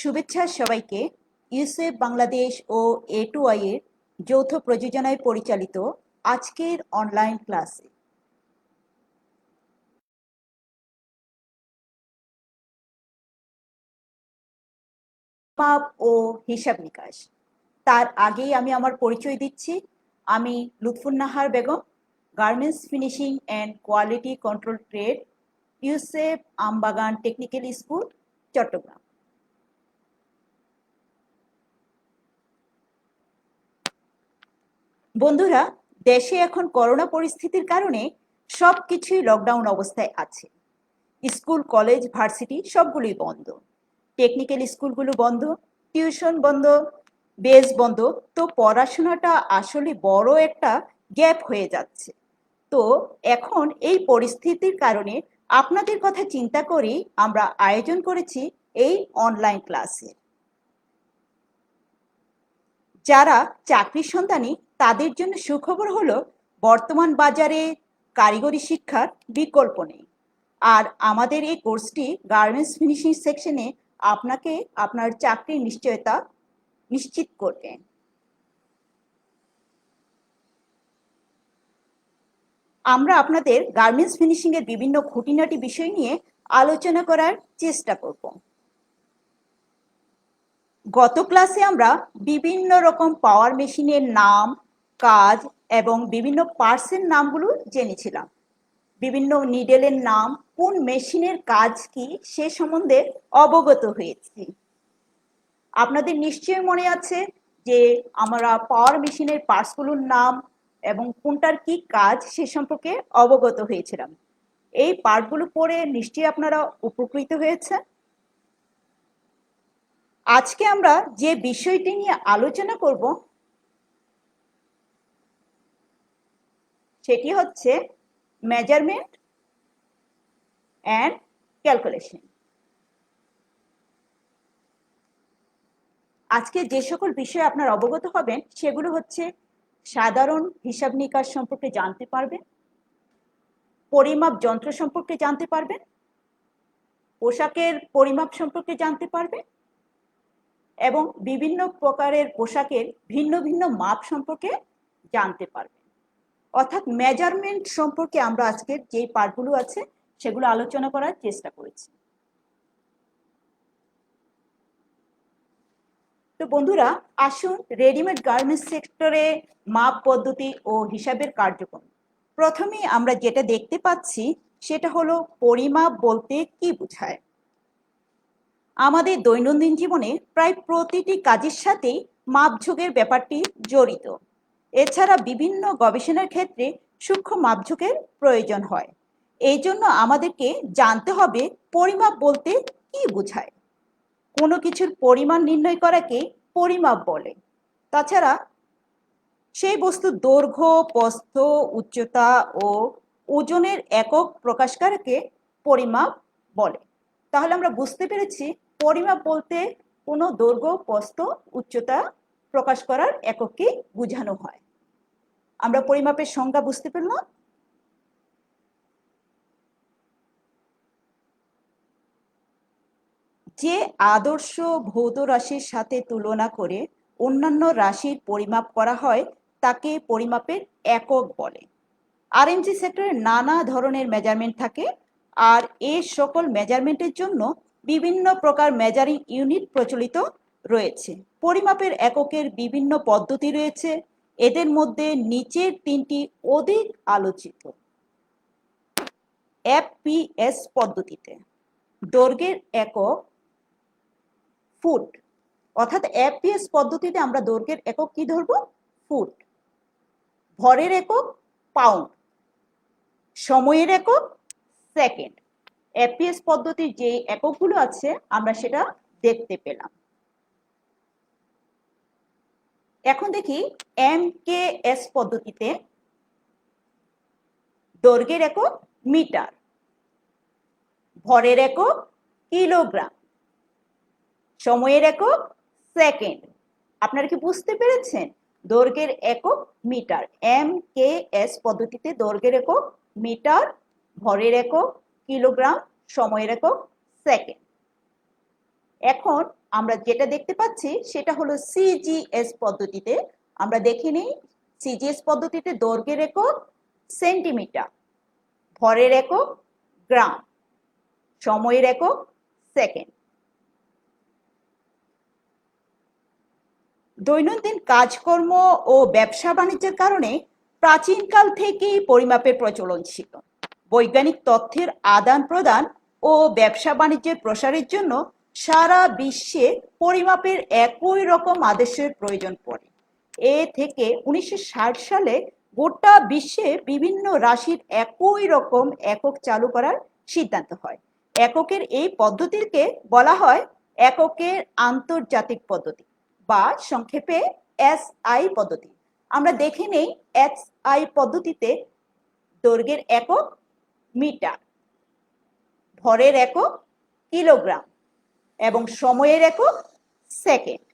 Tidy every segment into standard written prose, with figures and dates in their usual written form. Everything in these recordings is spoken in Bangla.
শুভেচ্ছা সবাইকে। ইউসেফ বাংলাদেশ ও A2I এর যৌথ প্রযোজনায় পরিচালিত আজকের অনলাইন ক্লাসে মাপ ও হিসাব নিকাশ। তার আগেই আমি আমার পরিচয় দিচ্ছি। আমি Lutfunnahar Begum, garments finishing and quality control trade, Yusuf Ambagan technical school, Chattogram. বন্ধুরা, দেশে এখন করোনা পরিস্থিতির কারণে সবকিছুই লকডাউন অবস্থায় আছে। স্কুল, কলেজ, ভার্সিটি সবগুলোই বন্ধ। টেকনিক্যাল স্কুলগুলো বন্ধ, টিউশন বন্ধ, বেস বন্ধ। তো পড়াশোনাটা আসলে বড় একটা গ্যাপ হয়ে যাচ্ছে। তো এখন এই পরিস্থিতির কারণে আপনাদের কথা চিন্তা করেই আমরা আয়োজন করেছি এই অনলাইন ক্লাসে। যারা চাকরির সন্ধানী তাদের জন্য সুখবর হলো বর্তমান বাজারে কারিগরি শিক্ষার বিকল্প নেই। আর আমাদের এই কোর্সটি গার্মেন্টস ফিনিশিং সেকশনে আপনাকে আপনার চাকরির নিশ্চয়তা নিশ্চিত করবে। আমরা আপনাদের গার্মেন্টস ফিনিশিং এর বিভিন্ন খুঁটিনাটি বিষয় নিয়ে আলোচনা করার চেষ্টা করব। গত ক্লাসে আমরা বিভিন্ন রকম পাওয়ার মেশিনের নাম, কাজ এবং বিভিন্ন পার্টসের নামগুলো জেনেছিলাম। বিভিন্ন নিডেলের নাম, কোন মেশিনের কাজ কি সে সম্বন্ধে অবগত হয়েছি। আপনাদের নিশ্চয়ই মনে আছে যে আমরা পাওয়ার মেশিনের পার্টসগুলোর নাম এবং কোনটার কি কাজ সে সম্পর্কে অবগত হয়েছিলাম। এই পার্টগুলো পড়ে নিশ্চয়ই আপনারা উপকৃত হয়েছে। আজকে আমরা যে বিষয়টি নিয়ে আলোচনা করব সেটি হচ্ছে মেজারমেন্ট অ্যান্ড ক্যালকুলেশন। আজকে যে সকল বিষয়ে আপনারা অবগত হবেন সেগুলো হচ্ছে সাধারণ হিসাব নিকাশ সম্পর্কে জানতে পারবেন, পরিমাপ যন্ত্র সম্পর্কে জানতে পারবেন, পোশাকের পরিমাপ সম্পর্কে জানতে পারবেন এবং বিভিন্ন প্রকারের পোশাকের ভিন্ন ভিন্ন মাপ সম্পর্কে জানতে পারবেন। অর্থাৎ মেজারমেন্ট সম্পর্কে আমরা আজকের যে পার্টগুলো আছে সেগুলো আলোচনা করার চেষ্টা করেছি। তো বন্ধুরা, আসুন রেডিমেড গার্মেন্টস সেক্টরে মাপ পদ্ধতি ও হিসাবের কার্যক্রম। প্রথমেই আমরা যেটা দেখতে পাচ্ছি সেটা হলো পরিমাপ বলতে কি বোঝায়। আমাদের দৈনন্দিন জীবনে প্রায় প্রতিটি কাজের সাথেই মাপঝোঁকের ব্যাপারটি জড়িত। এছাড়া বিভিন্ন গবেষণার ক্ষেত্রে সূক্ষ্ম মাপঝোঁকের প্রয়োজন হয়। এই জন্য আমাদেরকে জানতে হবে পরিমাপ বলতে কি বোঝায়। কোনো কিছুর পরিমাণ নির্ণয় করাকে পরিমাপ বলে। তাছাড়া সেই বস্তুর দৈর্ঘ্য, প্রস্থ, উচ্চতা ও ওজনের একক প্রকাশকারকে পরিমাপ বলে। তাহলে আমরা বুঝতে পেরেছি পরিমাপ বলতে কোনো দৈর্ঘ্য, প্রস্থ, উচ্চতা প্রকাশ করার একককে বোঝানো হয়। আমরা পরিমাপের সংজ্ঞা বুঝতে পারলাম। যে আদর্শ ভৌত রাশির সাথে তুলনা করে অন্যান্য রাশির পরিমাপ করা হয় তাকে পরিমাপের একক বলে। আরএমজি সেক্টরে নানা ধরনের মেজারমেন্ট থাকে, আর এই সকল মেজারমেন্টের জন্য বিভিন্ন প্রকার মেজারিং ইউনিট প্রচলিত রয়েছে। পরিমাপের এককের বিভিন্ন পদ্ধতি রয়েছে, এদের মধ্যে নিচের তিনটি অধিক আলোচিত। এফপিএস পদ্ধতিতে দৈর্ঘ্যের একক ফুট, অর্থাৎ এফপিএস পদ্ধতিতে আমরা দৈর্ঘ্যের একক কি ধরবো? ফুট। ভরের একক পাউন্ড, সময়ের একক সেকেন্ড। এফপিএস পদ্ধতির যে এককগুলো আছে আমরা সেটা দেখতে পেলাম। এখন দেখি এমকেএস পদ্ধতিতে দৈর্ঘ্যের একক মিটার, ভরের একক কিলোগ্রাম, সময়ের একক সেকেন্ড। আপনারা কি বুঝতে পেরেছেন? দৈর্ঘ্যের একক মিটার। এমকেএস পদ্ধতিতে দৈর্ঘ্যের একক মিটার, ভরের একক কিলোগ্রাম, সময়ের একক সেকেন্ড। এখন আমরা যেটা দেখতে পাচ্ছি সেটা হলো সিজিএস পদ্ধতিতে। আমরা দেখে নিই, সিজিএস পদ্ধতিতে দৈর্ঘ্যের একক সেন্টিমিটার, ভরের একক গ্রাম, সময়ের একক সেকেন্ড। দৈনন্দিন কাজকর্ম ও ব্যবসা বাণিজ্যের কারণে প্রাচীনকাল থেকেই পরিমাপের প্রচলন ছিল। বৈজ্ঞানিক তথ্যের আদান প্রদান ও ব্যবসা বাণিজ্যের প্রসারের জন্য সারা বিশ্বে পরিমাপের একই রকম আদেশের প্রয়োজন পড়ে। এ থেকে 1960 সালে গোটা বিশ্বে বিভিন্ন রাশির একই রকম একক চালু করার সিদ্ধান্ত হয়। এককের এই পদ্ধতিকে বলা হয় এককের আন্তর্জাতিক পদ্ধতি বা সংক্ষেপে এসআই পদ্ধতি। আমরা দেখে নেই এসআই পদ্ধতিতে দৈর্ঘ্যের একক মিটার, ভরের একক কিলোগ্রাম এবং সময়ের একক সেকেন্ড।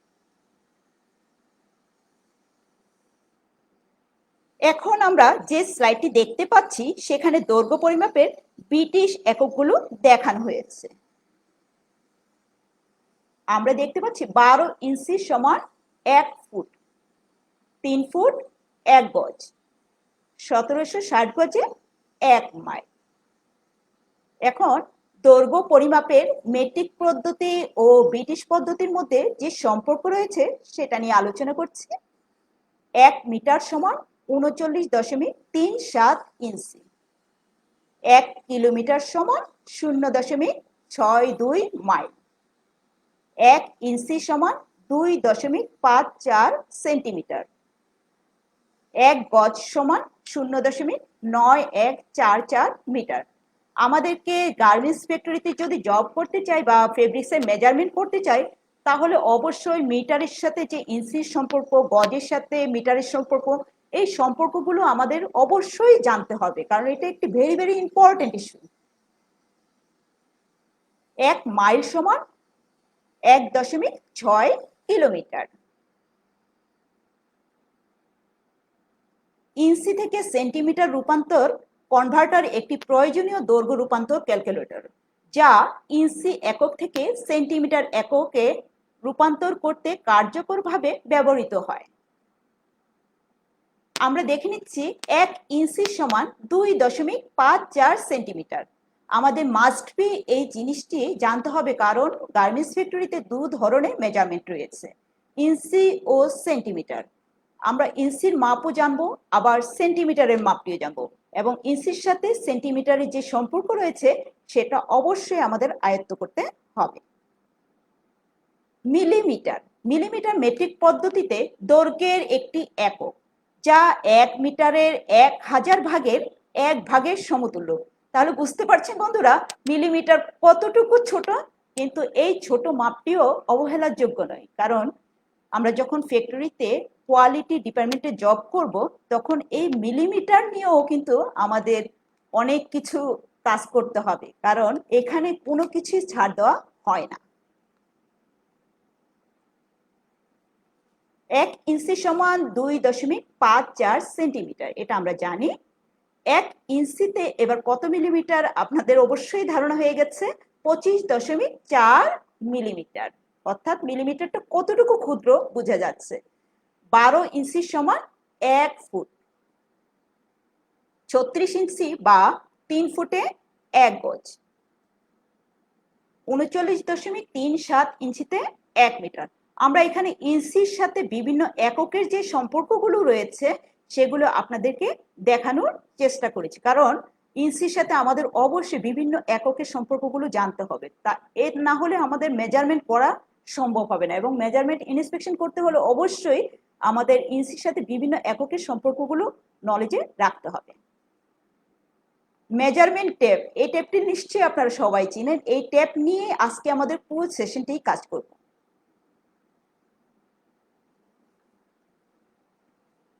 এখন আমরা যে স্লাইডটি দেখতে পাচ্ছি সেখানে দৈর্ঘ্য পরিমাপের ব্রিটিশ এককগুলো দেখানো হয়েছে। আমরা দেখতে পাচ্ছি 12 ইঞ্চি সমান 1 ফুট, 3 ফুট 1 গজ, 1760 গজে 1 মাইল। এখন দৈর্ঘ্য পরিমাপের মেট্রিক পদ্ধতি ও ব্রিটিশ পদ্ধতির মধ্যে যে সম্পর্ক রয়েছে সেটা নিয়ে আলোচনা করছি। 1 মিটার সমান 39.37 ইঞ্চি, 1 কিলোমিটার সমান 0.62 মাইল, 1 ইঞ্চি সমান 2.54 সেন্টিমিটার, 1 গজ সমান 0.9144 মিটার। আমাদেরকে গার্মেন্টস ফ্যাক্টরিতে যদি জব করতে চাই বা ফেব্রিক্সের মেজারমেন্ট করতে চাই তাহলে অবশ্যই মিটারের সাথে যে ইঞ্চির সম্পর্ক, গজের সাথে মিটারের সম্পর্ক, এই সম্পর্কগুলো আমাদের অবশ্যই জানতে হবে, কারণ এটা একটি very very important issue. 1 mile সমান 1.6 কিলোমিটার। ইঞ্চি থেকে সেন্টিমিটার রূপান্তর কনভার্টার একটি প্রয়োজনীয় দৈর্ঘ্য রূপান্তর ক্যালকুলেটর, যা ইঞ্চি একক থেকে সেন্টিমিটার এককে রূপান্তর করতে কার্যকরভাবে ব্যবহৃত হয়। আমরা দেখে নিচ্ছি 1 ইঞ্চি সমান 2.54 সেন্টিমিটার। আমাদের মাস্ট বি এই জিনিসটি জানতে হবে, কারণ গার্মেন্টস ফ্যাক্টরিতে 2 ধরনের মেজারমেন্ট রয়েছে, ইঞ্চি ও সেন্টিমিটার। আমরা ইঞ্চির মাপও জানবো, আবার সেন্টিমিটারের মাপটিও জানবো, এবং ইঞ্চির সাথে সেন্টিমিটারের যে সম্পর্ক রয়েছে সেটা অবশ্যই আমাদের আয়ত্ত করতে হবে। মিলিমিটার। মিলিমিটার মেট্রিক পদ্ধতিতে দৈর্ঘ্যের একটি একক, যা 1 মিটারের 1000 ভাগের 1 ভাগের সমতুল্য। তাহলে বুঝতে পারছেন বন্ধুরা মিলিমিটার কতটুকু ছোট, কিন্তু এই ছোট মাপটিও অবহেলার যোগ্য নয়, কারণ আমরা যখন ফ্যাক্টরিতে কোয়ালিটি ডিপার্টমেন্টে জব করব তখন এই মিলিমিটার নিয়েও কিন্তু আমাদের অনেক কিছু কাজ করতে হবে, কারণ এখানে কোনো কিছু ছাড় দেওয়া হয় না। 1 ইঞ্চি সমান 2.54 সেন্টিমিটার, এটা আমরা জানি। 1 ইঞ্চিতে এবার কত মিলিমিটার আপনাদের অবশ্যই ধারণা হয়ে গেছে, 25.4 মিলিমিটার, অর্থাৎ মিলিমিটারটা কতটুকু ক্ষুদ্র বোঝা যাচ্ছে। 12 ইঞ্চি সমান 1 ফুট, 36 ইঞ্চি বা 3 ফুটে 1 গজ, 39.37 ইঞ্চিতে 1 মিটার। আমরা এখানে ইঞ্চির সাথে বিভিন্ন এককের যে সম্পর্কগুলো রয়েছে সেগুলো আপনাদেরকে দেখানোর চেষ্টা করেছি, কারণ ইঞ্চির সাথে আমাদের অবশ্যই বিভিন্ন এককের সম্পর্কগুলো জানতে হবে, তা এর না হলে আমাদের মেজারমেন্ট করা সম্ভব হবে না, এবং মেজারমেন্ট ইন্সপেকশন করতে হলে অবশ্যই আমাদের ইঞ্চির সাথে বিভিন্ন এককের সম্পর্কগুলো নলেজে রাখতে হবে। মেজারমেন্ট টেপ, এই টেপটি নিশ্চয়ই আপনারা সবাই চিনেন। এই টেপ নিয়ে আজকে আমাদের পুরো সেশনটাই কাজ করব।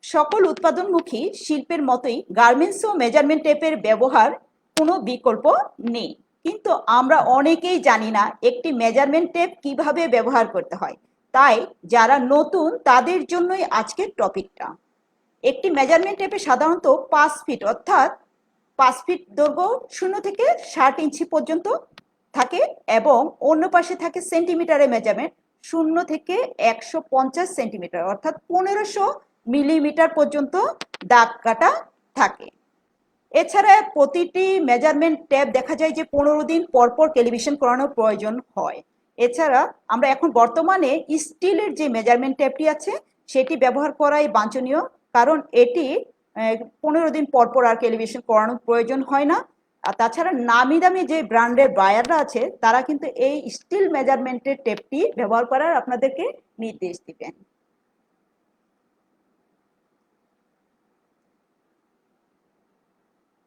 সকল উৎপাদনমুখী শিল্পের মতোই গার্মেন্টসও মেজারমেন্ট টেপের ব্যবহার কোনো বিকল্প নেই, কিন্তু আমরা অনেকেই জানি না একটি মেজারমেন্ট টেপ কিভাবে ব্যবহার করতে হয়। তাই যারা নতুন তাদের জন্যই আজকের টপিকটা। একটি মেজারমেন্ট টেপে সাধারণত 5 ফিট অর্থাৎ 5 ফিট দৈর্ঘ্য 0 থেকে 60 ইঞ্চি পর্যন্ত থাকে এবং অন্য পাশে থাকে সেন্টিমিটারে মেজারমেন্ট 0 থেকে 150 সেন্টিমিটার অর্থাৎ 1500 মিলিমিটার পর্যন্ত দাগ কাটা থাকে। এছাড়া প্রতিটি মেজারমেন্ট ট্যাব দেখা যায় যে 15 দিন পর পর ক্যালিব্রেশন করানোর প্রয়োজন হয়। এছাড়া আমরা এখন বর্তমানে স্টিলের যে মেজারমেন্ট ট্যাবটি আছে সেটি ব্যবহার করাই বাঞ্ছনীয়, কারণ এটি 15 দিন পর পর আর ক্যালিব্রেশন করানোর প্রয়োজন হয় না। আর তাছাড়া নামি দামি যে ব্র্যান্ডের বায়াররা আছে তারা কিন্তু এই স্টিল মেজারমেন্টের টেপটি ব্যবহার করার আপনাদেরকে নির্দেশ দিবেন।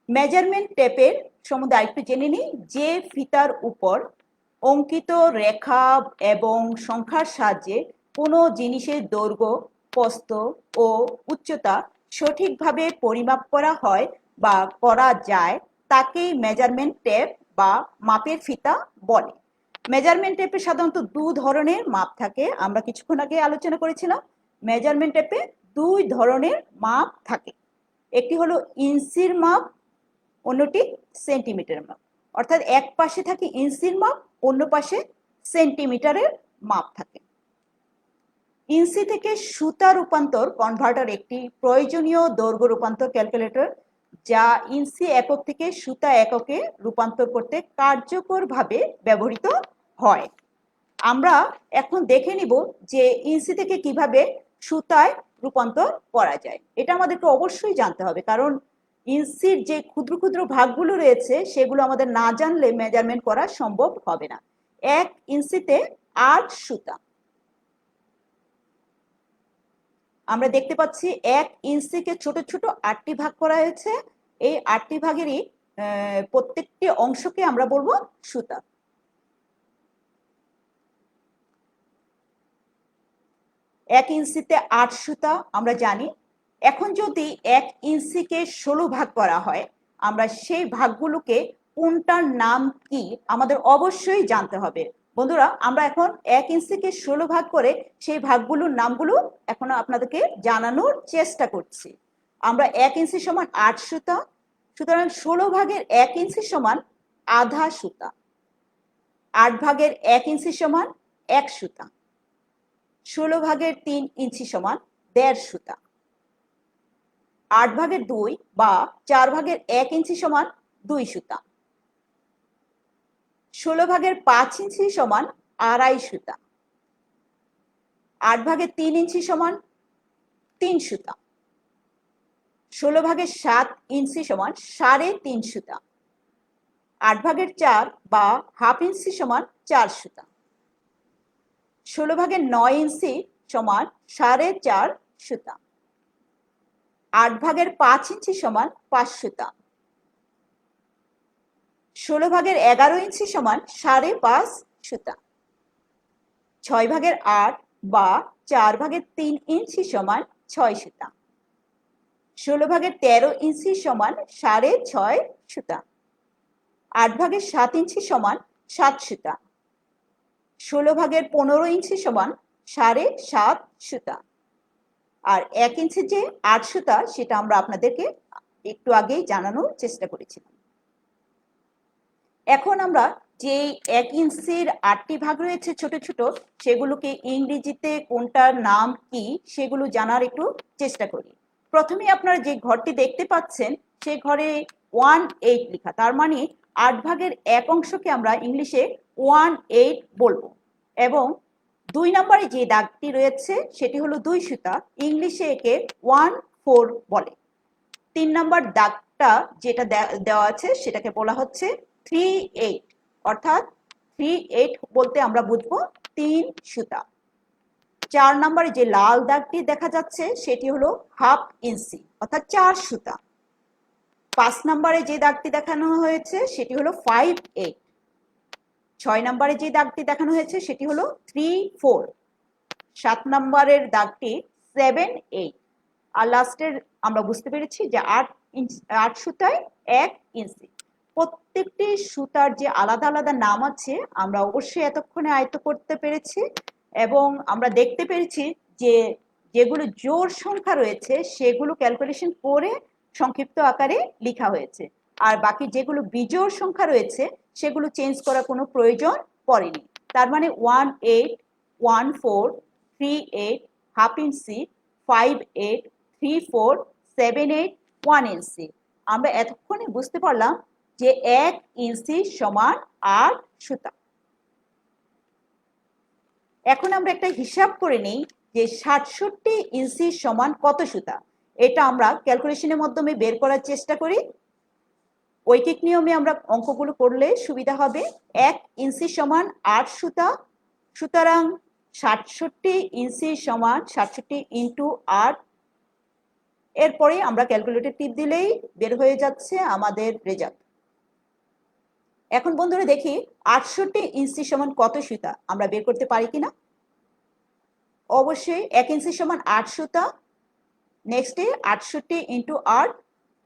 মেজারমেন্ট টেপের সম্বন্ধে আরেকটু জেনে নিই। যে ফিতার উপর অঙ্কিত রেখা এবং সংখ্যার সাহায্যে কোনো জিনিসের দৈর্ঘ্য, প্রস্থ ও উচ্চতা সঠিকভাবে পরিমাপ করা হয় বা করা যায় তাকেই মেজারমেন্ট টেপ বা মাপের ফিতা বলে। মেজারমেন্ট টেপে সাধারণত দু ধরনের মাপ থাকে, আমরা কিছুক্ষণ আগে আলোচনা করেছিলাম। মেজারমেন্ট টেপে দুই ধরনের মাপ থাকে, একটি হলো ইঞ্চির মাপ, অন্যটি সেন্টিমিটারের মাপ। অর্থাৎ এক পাশে থাকে ইঞ্চির মাপ, অন্য পাশে সেন্টিমিটারের মাপ থাকে। ইঞ্চি থেকে সুতা রূপান্তর কনভার্টার একটি প্রয়োজনীয় দৈর্ঘ্য রূপান্তর ক্যালকুলেটর, যা ইঞ্চি একক থেকে সুতা এককে রূপান্তর করতে কার্যকরভাবে ব্যবহৃত হয়। আমরা এখন দেখে নিব যে ইঞ্চি থেকে কিভাবে সুতায় রূপান্তর করা যায়। এটা আমাদেরকে অবশ্যই জানতে হবে, কারণ ইঞ্চির যে ক্ষুদ্র ক্ষুদ্র ভাগগুলো রয়েছে সেগুলো আমাদের না জানলে মেজারমেন্ট করা সম্ভব হবে না। 1 ইঞ্চিতে 8 সুতা। আমরা দেখতে পাচ্ছি 1 ইঞ্চিকে ছোট ছোট 8টি ভাগ করা হয়েছে। এই 8টি ভাগেরই প্রত্যেকটি অংশকে আমরা বলবো সুতা। 1 ইঞ্চিতে 8 সুতা আমরা জানি। এখন যদি 1 ইঞ্চিকে 16 ভাগ করা হয়, আমরা সেই ভাগগুলোকে কোনটার নাম কি আমাদের অবশ্যই জানতে হবে। বন্ধুরা, আমরা এখন 1 ইঞ্চিকে 16 ভাগ করে সেই ভাগগুলোর নামগুলো এখন আপনাদেরকে জানানোর চেষ্টা করছি। আমরা 1 ইঞ্চি সমান 8 সুতা, সুতরাং 16 ভাগের 1 ইঞ্চি সমান আধা সুতা। 8 ভাগের 1 ইঞ্চি সমান 1 সুতা। 16 ভাগের 3 ইঞ্চি সমান 1.5 সুতা। 8 ভাগের 2 বা 4 ভাগের 1 ইঞ্চি সমান 2 সুতা। 16 ভাগের 5 ইঞ্চি সমান 2.5 সুতা। 8 ভাগের 3 ইঞ্চি সমান 3 সুতা। 16 ভাগের 7 ইঞ্চি সমান 3.5 সুতা। 8 ভাগের 4 বা হাফ ইঞ্চি সমান 4 সুতা। 16 ভাগের 9 ইঞ্চি সমান 4.5 সুতা। 8 ভাগের 5 ইঞ্চি সমান 5 সুতা। 16 ভাগের 11 ইঞ্চি সমান 5.5 সুতা। 6 ভাগের 8 বা 4 ভাগের 3 ইঞ্চি সমান 6 সুতা। 16 ভাগের 13 ইঞ্চি সমান 6.5 সুতা। 8 ভাগের 7 ইঞ্চি সমান 7 সুতা। 16 ভাগের 15 ইঞ্চি সমান 7.5 সুতা। আর 1 ইঞ্চি যে 8 সুতা সেটা আমরা আপনাদেরকে একটু আগেই জানানোর চেষ্টা করেছিলাম। এখন আমরা যে 1 ইঞ্চির 8টি ভাগ রয়েছে ছোট ছোট, সেগুলোকে ইংরেজিতে কোনটার নাম কি সেগুলো জানার একটু চেষ্টা করি। প্রথমে আপনারা যে ঘরটি দেখতে পাচ্ছেন সেই ঘরে 1/8 লেখা, তার মানে 8 ভাগের 1 অংশকে আমরা ইংলিশে 1/8 বলবো। এবং 2 নম্বরে যে দাগটি রয়েছে সেটি হলো 2 সুতা, ইংলিশে একে 1/4 বলে। 3 নম্বর দাগটা যেটা দেওয়া আছে সেটাকে বলা হচ্ছে 3/8, অর্থাৎ 3/8 বলতে আমরা বুঝবো 3 সুতা। 4 নম্বরে যে লাল দাগটি দেখা যাচ্ছে সেটি হলো হাফ ইঞ্চি, অর্থাৎ 4 সুতা। 5 নম্বরে যে দাগটি দেখানো হয়েছে সেটি হলো 5/8। 6 নম্বরে যে দাগটি দেখানো হয়েছে সেটি হলো 3/4। 7 নম্বরের দাগটি 7/8। আর লাস্টের আমরা বুঝতে পেরেছি যে 8 সুতায় 1 ইঞ্চি। প্রত্যেকটি সুতার যে আলাদা আলাদা নাম আছে আমরা অবশ্যই এতক্ষণে আয়ত্ত করতে পেরেছি, এবং আমরা দেখতে পেরেছি যে যেগুলো জোড় সংখ্যা রয়েছে সেগুলো ক্যালকুলেশন করে সংক্ষিপ্ত আকারে লেখা হয়েছে। আর বাকি যেগুলো বিজোড় সংখ্যা রয়েছে সেগুলো চেঞ্জ করার কোনো প্রয়োজন পড়েনি। তার মানে 18, 14, 38, হাফ ইঞ্চি, 58, 34, 78, 1 ইঞ্চি। আমরা এতক্ষণে বুঝতে পারলাম যে 1 ইঞ্চি সমান 8 সুতা। এখন আমরা একটা হিসাব করে নিই যে 67 ইঞ্চি সমান কত সুতা। এটা আমরা ক্যালকুলেশনের মাধ্যমে বের করার চেষ্টা করি। ঐকিক নিয়মে আমরা অঙ্কগুলো করলে সুবিধা হবে। 1 ইঞ্চি সমান 8 সুতা, সুতরাং 67 ইঞ্চি সমান 67 ইন্টু 8। এরপরে আমরা ক্যালকুলেটর টিপ দিলেই বের হয়ে যাচ্ছে আমাদের রেজাল্ট। এখন বন্ধুরা দেখি 68 ইঞ্চি সমান কত সুতা আমরা বের করতে পারি কিনা। অবশ্যই 1 ইঞ্চি সমান 8 সুতা, নেক্সটে 68 ইন্টু 8।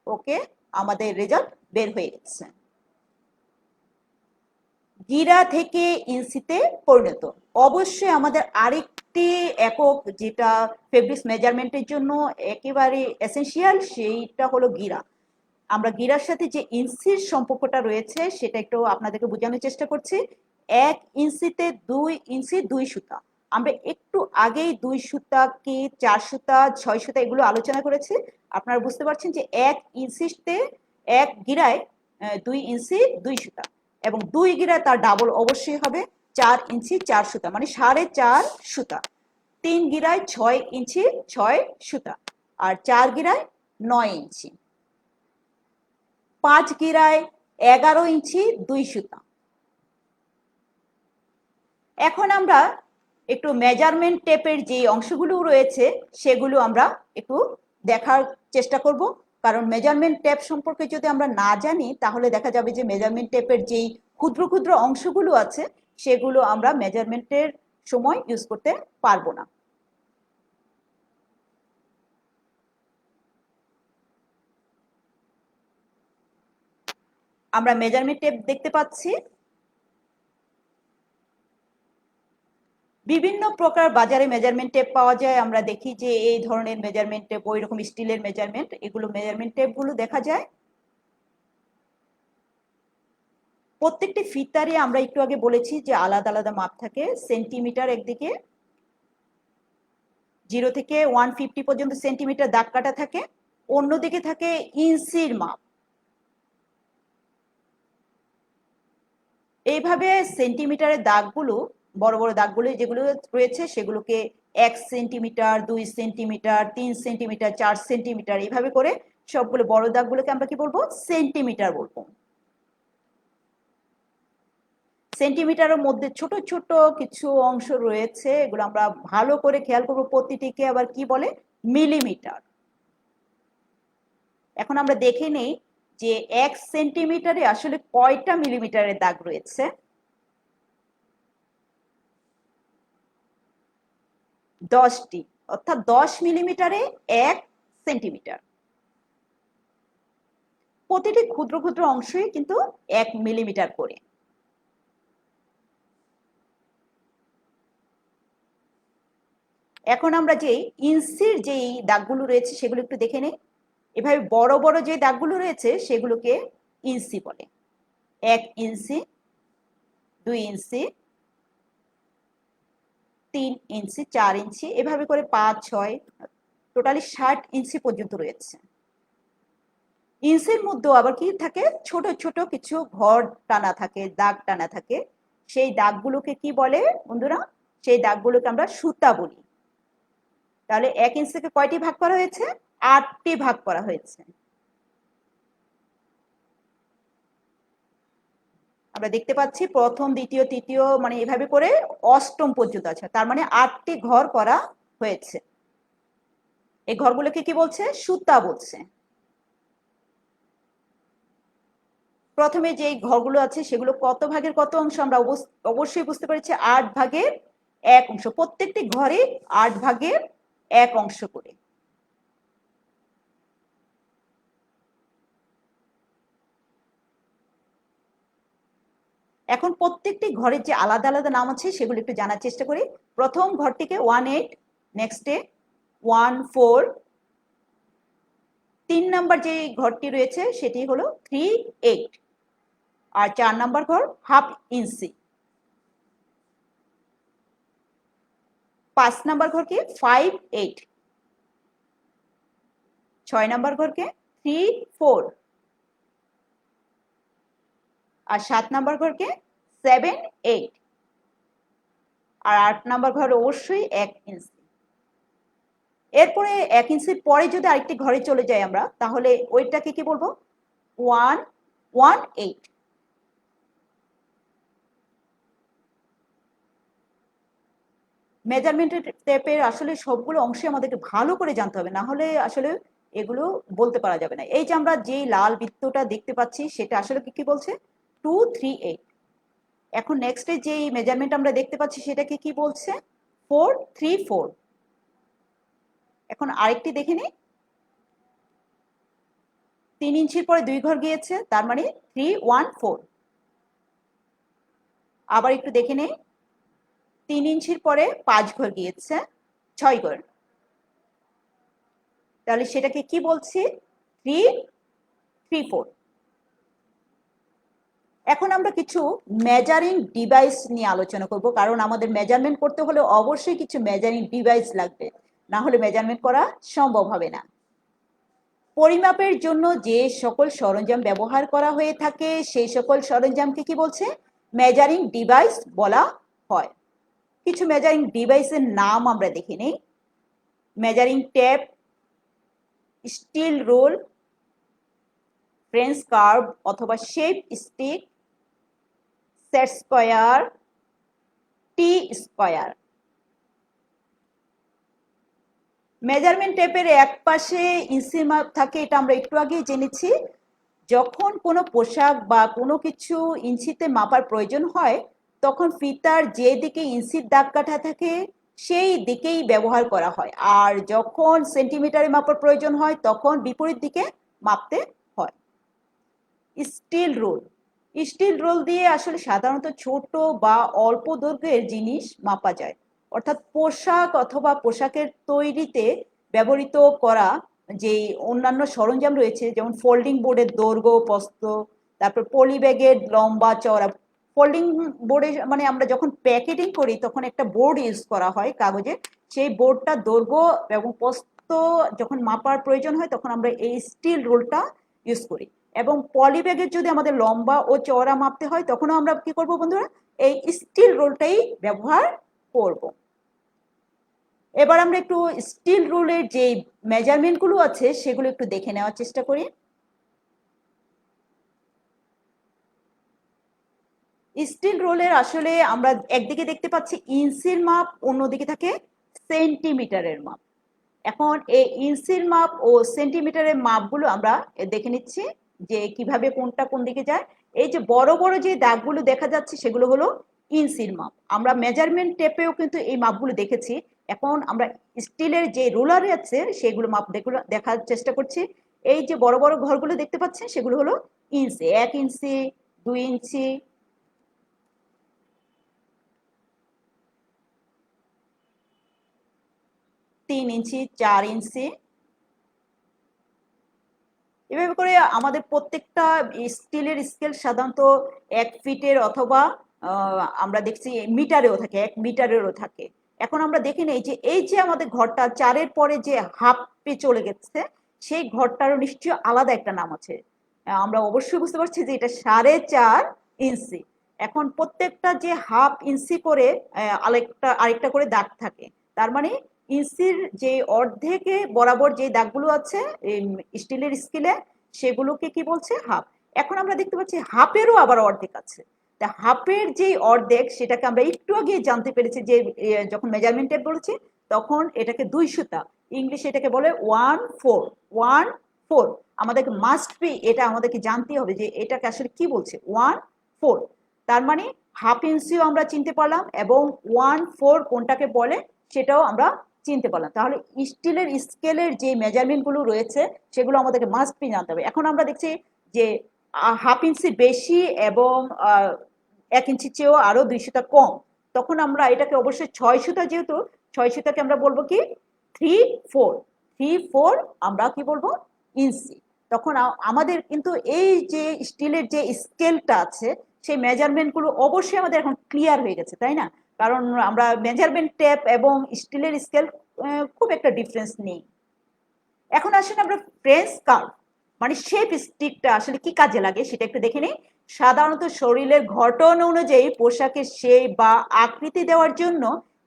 ওকে, আমাদের রেজাল্ট বের হয়ে গেছে। গিরা থেকে ইঞ্চিতে পরিণত। অবশ্যই আমাদের আরেকটি একক যেটা ফেব্রিক্স মেজারমেন্টের জন্য একেবারে এসেনশিয়াল, সেইটা হলো গিরা। আমরা গিরার সাথে যে ইঞ্চির সম্পর্কটা রয়েছে সেটা একটু আপনাদেরকে বোঝানোর চেষ্টা করছি। 1 ইঞ্চিতে 2 ইঞ্চি 2 সুতা। আমরা একটু আগেই 2 সুতা কি 4 সুতা 6 সুতা এগুলো আলোচনা করেছি। আপনারা বুঝতে পারছেন যে 1 ইঞ্চিতে 1 গিরায় 2 ইঞ্চি 2 সুতা, এবং 2 গিরায় তার ডাবল অবশ্যই হবে 4 ইঞ্চি 4 সুতা, মানে 4.5 সুতা। 3 গিরায় 6 ইঞ্চি 6 সুতা, আর 4 গিরায় 9 ইঞ্চি। 5 গিরায় 11 ইঞ্চি 2 সুতা। এখন আমরা একটু মেজারমেন্ট টেপের যে অংশগুলো রয়েছে সেগুলো আমরা একটু দেখার চেষ্টা করব, কারণ মেজারমেন্ট টেপ সম্পর্কে যদি আমরা না জানি তাহলে দেখা যাবে যে মেজারমেন্ট টেপের যেই ক্ষুদ্র ক্ষুদ্র অংশগুলো আছে সেগুলো আমরা মেজারমেন্টের সময় ইউজ করতে পারবো না। আমরা মেজারমেন্ট টেপ দেখতে পাচ্ছি। বিভিন্ন প্রকার বাজারে মেজারমেন্ট টেপ পাওয়া যায়। আমরা দেখি যে এই ধরনের মেজারমেন্ট টেপ, ওই রকম স্টিলের মেজারমেন্ট, এগুলো মেজারমেন্ট টেপগুলো দেখা যায়। প্রত্যেকটি ফিতারে আমরা একটু আগে বলেছি যে আলাদা আলাদা মাপ থাকে। সেন্টিমিটার একদিকে, 0 থেকে 150 পর্যন্ত সেন্টিমিটার দাগ কাটা থাকে, অন্যদিকে থাকে ইঞ্চির মাপ। এইভাবে সেন্টিমিটারের দাগগুলো, বড় বড় দাগগুলো যেগুলো রয়েছে সেগুলোকে 1 সেন্টিমিটার, 2 সেন্টিমিটার, 3 সেন্টিমিটার, 4 সেন্টিমিটার, এইভাবে করে সবগুলো বড় দাগগুলোকে আমরা কি বলবো, সেন্টিমিটার বলবো। সেন্টিমিটারের মধ্যে ছোট ছোট কিছু অংশ রয়েছে, এগুলো আমরা ভালো করে খেয়াল করবো। প্রতিটিকে আবার কি বলে, মিলিমিটার। এখন আমরা দেখে নেই যে 1 সেন্টিমিটারে আসলে কয়টা মিলিমিটারের দাগ রয়েছে। 10টি, অর্থাৎ 10 মিলিমিটারে 1 সেন্টিমিটার। প্রতিটি ক্ষুদ্র ক্ষুদ্র অংশই কিন্তু 1 মিলিমিটার করে। এখন আমরা যে ইঞ্চির যেই দাগগুলো রয়েছে সেগুলো একটু দেখে নেই। এভাবে বড় বড় যে দাগগুলো রয়েছে সেগুলোকে ইঞ্চি বলে। 1 ইঞ্চি, 2 ইঞ্চি, 3 ইঞ্চি, 4 ইঞ্চি, এভাবে করে 5, 6, টোটালি 60 ইঞ্চি পর্যন্ত রয়েছে। ইঞ্চির মধ্যেও আবার কি থাকে, ছোট ছোট কিছু ঘর টানা থাকে, দাগ টানা থাকে। সেই দাগগুলোকে কি বলে বন্ধুরা, সেই দাগগুলোকে আমরা সুতা বলি। তাহলে 1 ইঞ্চিকে কয়টি ভাগ করা হয়েছে, 8টি ভাগ করা হয়েছে। আমরা দেখতে পাচ্ছি প্রথম, দ্বিতীয়, তৃতীয়, মানে এভাবে করে 8ম পর্যন্ত আছে, তার মানে 8টি ঘর করা হয়েছে। এই ঘরগুলোকে কি বলছে, সুতা বলছে। প্রথমে যে ঘরগুলো আছে সেগুলো কত ভাগের কত অংশ, আমরা অবশ্যই বুঝতে পেরেছি 8 ভাগের 1 অংশ। প্রত্যেকটি ঘরে 8 ভাগের 1 অংশ করে। এখন প্রত্যেকটি ঘরের যে আলাদা আলাদা নাম আছে সেগুলো একটু জানার চেষ্টা করি। প্রথম ঘরটিকে 18, নেক্সটে 14, 3 নাম্বার যে ঘরটি রয়েছে সেটি হলো 3/8, আর 4 নাম্বার ঘর 1/2 ইঞ্চি, 5 নাম্বার ঘরকে 5/8, 6 নাম্বার ঘরকে 3/4, আর 7 নাম্বার ঘরকে 7/8, আর 8 নাম্বার ঘর অবশ্যই 1 ইঞ্চি। এরপরে 1 ইঞ্চির পরে যদি আরেকটি ঘরে চলে যাই আমরা, তাহলে ওইটাকে কি বলবো? 1/8। মেজারমেন্টের টেপের আসলে সবগুলো অংশে আমাদেরকে ভালো করে জানতে হবে, না হলে আসলে এগুলো বলতে পারা যাবে না। এই যে আমরা যেই লাল বৃত্তটা দেখতে পাচ্ছি সেটা আসলে কি বলছে? 238। এখন নেক্সটে যেই মেজারমেন্ট আমরা দেখতে পাচ্ছি সেটাকে কি বলছে? 434। এখন আরেকটি দেখে নিই, 3 ইঞ্চির পরে 2 ঘর গিয়েছে, তার মানে 314। আবার একটু দেখে নেই, 3 ইঞ্চির পরে 5 ঘর গিয়েছে, 6 ঘর, তাহলে সেটাকে কি বলছি? 334। এখন আমরা কিছু মেজারিং ডিভাইস নিয়ে আলোচনা করব, কারণ আমাদের মেজারমেন্ট করতে হলে অবশ্যই কিছু মেজারিং ডিভাইস লাগবে, না হলে মেজারমেন্ট করা সম্ভব হবে না। পরিমাপের জন্য যে সকল সরঞ্জাম ব্যবহার করা হয়ে থাকে সেই সকল সরঞ্জামকে কি বলছে? মেজারিং ডিভাইস বলা হয়। কিছু মেজারিং ডিভাইসের নাম আমরা দেখে নেই। Measuring tape, steel rule, French curve অথবা shape stick, set square, T square. Measurement টেপের এক পাশে ইঞ্চি মাপ থাকে, এটা আমরা একটু আগেই জেনেছি। যখন কোনো পোশাক বা কোনো কিছু ইঞ্চিতে মাপার প্রয়োজন হয় তখন ফিতার যে দিকে ইঞ্চির দাগ কাটা থাকে সেই দিকেই ব্যবহার করা হয়, আর যখন সেন্টিমিটারে মাপার প্রয়োজন হয় তখন বিপরীত দিকে মাপতে হয়। স্টিল রুল, স্টিল রুল দিয়ে আসলে সাধারণত ছোট বা অল্প দৈর্ঘ্যের জিনিস মাপা যায়, অর্থাৎ পোশাক অথবা পোশাকের তৈরিতে ব্যবহৃত করা যে অন্যান্য সরঞ্জাম রয়েছে, যেমন ফোল্ডিং বোর্ডের দৈর্ঘ্য প্রস্থ, তারপর পলি ব্যাগের লম্বা চওড়া। ফোল্ডিং বোর্ডে মানে আমরা যখন প্যাকেটিং করি তখন একটা বোর্ড ইউজ করা হয় কাগজে, সেই বোর্ডটা দৈর্ঘ্য এবং প্রস্থ যখন মাপার প্রয়োজন হয় তখন আমরা এই স্টিল রুলটা ইউজ করি। এবং পলি ব্যাগের যদি আমাদের লম্বা ও চওড়া মাপতে হয় তখনও আমরা কি করব বন্ধুরা? এই স্টিল রুলটাই ব্যবহার করব। এবার আমরা একটু স্টিল রুলের যে মেজারমেন্টগুলো আছে সেগুলো একটু দেখে নেওয়ার চেষ্টা করি। স্টিল রোলের আসলে আমরা একদিকে দেখতে পাচ্ছি ইঞ্চির মাপ, অন্যদিকে থাকে সেন্টিমিটারের মাপ। এখন এই ইঞ্চির মাপ ও সেন্টিমিটারের মাপগুলো আমরা দেখে নিচ্ছি যে কিভাবে কোনটা কোন দিকে যায়। এই যে বড় বড় যে দাগগুলো দেখা যাচ্ছে সেগুলো হলো ইঞ্চির মাপ। আমরা মেজারমেন্ট টেপেও কিন্তু এই মাপগুলো দেখেছি। এখন আমরা স্টিলের যে রুলার আছে সেগুলো মাপ দেখার চেষ্টা করছি। এই যে বড় বড় ঘরগুলো দেখতে পাচ্ছেন সেগুলো হলো ইঞ্চি, 1 ইঞ্চি, 2 ইঞ্চি, 3 ইঞ্চি, 4 ইঞ্চি। এভাবে করে আমাদের প্রত্যেকটা স্টিলের স্কেল সাধারণত 1 ফিটের অথবা আমরা দেখছি মিটারেও থাকে, 1 মিটারেরও থাকে। এখন আমরা দেখে নেই যে এই যে আমাদের ঘরটা 4-এর পরে যে হাফে চলে গেছে সেই ঘরটারও নিশ্চয়ই আলাদা একটা নাম আছে। আমরা অবশ্যই বুঝতে পারছি যে এটা 4.5 ইঞ্চি। এখন প্রত্যেকটা যে হাফ ইঞ্চি করে আরেকটা করে দাগ থাকে, তার মানে ইঞ্চির যে অর্ধেকে বরাবর যে দাগগুলো আছে স্টিলের স্কেলে সেগুলোকে কি বলছে? হাফ। এখন আমরা দেখতে পাচ্ছি হাফেরও আবার অর্ধেক আছে। তা হাফের যে অর্ধেক সেটাকে আমরা একটু আগে জানতে পেরেছি যে যখন মেজারমেন্ট টেপ বলেছি তখন এটাকে 2 সুতা, ইংলিশে এটাকে বলে 1/4। 1/4 আমাদেরকে মাস্ট বি, এটা আমাদেরকে জানতে হবে যে এটাকে আসলে কি বলছে। 1/4 তার মানে হাফ ইঞ্চিও আমরা চিনতে পারলাম এবং 1/4 কোনটাকে বলে সেটাও আমরা চিনতে পারলাম। তাহলে স্টিলের স্কেলের যে মেজারমেন্টগুলো রয়েছে সেগুলো আমাদেরকে মাস্ট বি জানতে হবে। এখন আমরা দেখছি যে হাফ ইঞ্চি বেশি এবং 1 ইঞ্চির চেয়েও আরো 2 সুতা কম, তখন আমরা এটাকে অবশ্যই 6 সুতা, যেহেতু 6 সুতাকে আমরা বলবো কি 3/4। 3/4 আমরা কি বলবো? ইঞ্চি, তখন আমাদের কিন্তু এই যে স্টিলের যে স্কেলটা আছে সেই মেজারমেন্টগুলো অবশ্যই আমাদের এখন ক্লিয়ার হয়ে গেছে, তাই না? কারণ আমরা মেজারমেন্ট টেপ এবং স্টিলের স্কেল খুব একটা ডিফারেন্স নেই। এখন আসেন আমরা ফ্রেঞ্চ কার্ভ মানে শেপ স্টিকটা আসলে কি কাজে লাগে সেটা একটু দেখে নিই। সাধারণত শরীরের গঠন অনুযায়ী পোশাকের শেপ বা আকৃতি দেওয়ার জন্য